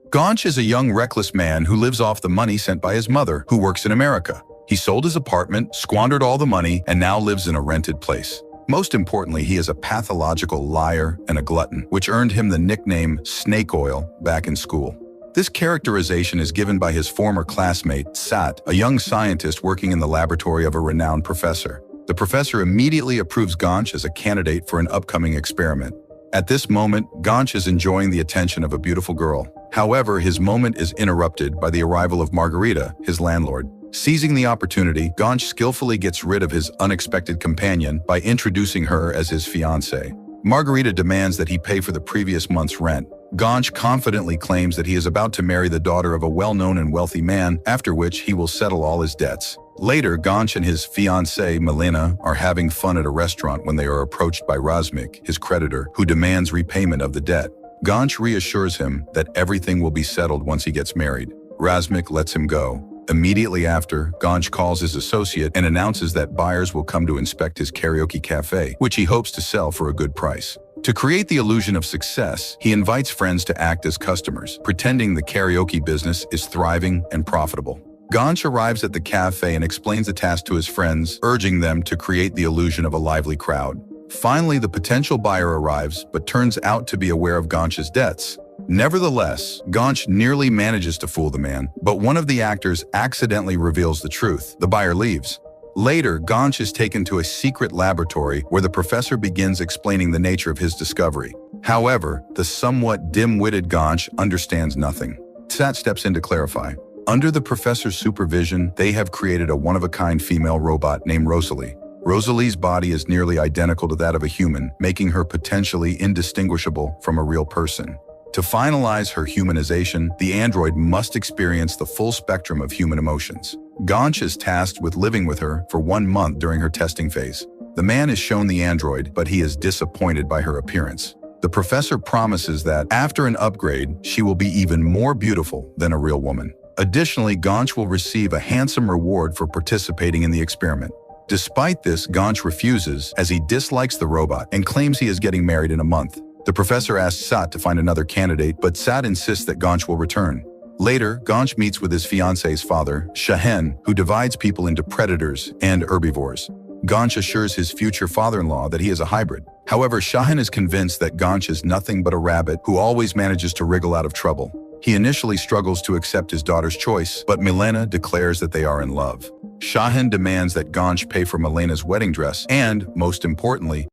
Ganch is a young, reckless man who lives off the money sent by his mother, who works in America. He sold his apartment, squandered all the money, and now lives in a rented place. Most importantly, he is a pathological liar and a glutton, which earned him the nickname Snake Oil back in school. This characterization is given by his former classmate, Sat, a young scientist working in the laboratory of a renowned professor. The professor immediately approves Ganch as a candidate for an upcoming experiment. At this moment, Ganch is enjoying the attention of a beautiful girl. However, his moment is interrupted by the arrival of Margarita, his landlord. Seizing the opportunity, Ganch skillfully gets rid of his unexpected companion by introducing her as his fiancée. Margarita demands that he pay for the previous month's rent. Ganch confidently claims that he is about to marry the daughter of a well-known and wealthy man, after which he will settle all his debts. Later, Ganch and his fiancée, Milena, are having fun at a restaurant when they are approached by Razmik, his creditor, who demands repayment of the debt. Ganch reassures him that everything will be settled once he gets married. Razmik lets him go. Immediately after, Ganch calls his associate and announces that buyers will come to inspect his karaoke cafe, which he hopes to sell for a good price. To create the illusion of success, he invites friends to act as customers, pretending the karaoke business is thriving and profitable. Ganch arrives at the cafe and explains the task to his friends, urging them to create the illusion of a lively crowd. Finally, the potential buyer arrives, but turns out to be aware of Ganch's debts. Nevertheless, Ganch nearly manages to fool the man, but one of the actors accidentally reveals the truth. The buyer leaves. Later, Ganch is taken to a secret laboratory where the professor begins explaining the nature of his discovery. However, the somewhat dim-witted Ganch understands nothing. Sat steps in to clarify. Under the professor's supervision, they have created a one-of-a-kind female robot named Rosalie. Rosalie's body is nearly identical to that of a human, making her potentially indistinguishable from a real person. To finalize her humanization, the android must experience the full spectrum of human emotions. Ganch is tasked with living with her for 1 month during her testing phase. The man is shown the android, but he is disappointed by her appearance. The professor promises that, after an upgrade, she will be even more beautiful than a real woman. Additionally, Ganch will receive a handsome reward for participating in the experiment. Despite this, Ganch refuses, as he dislikes the robot and claims he is getting married in a month. The professor asks Sat to find another candidate, but Sat insists that Ganch will return. Later, Ganch meets with his fiancée's father, Shahen, who divides people into predators and herbivores. Ganch assures his future father-in-law that he is a hybrid. However, Shahen is convinced that Ganch is nothing but a rabbit who always manages to wriggle out of trouble. He initially struggles to accept his daughter's choice, but Milena declares that they are in love. Shahen demands that Ganch pay for Milena's wedding dress and, most importantly,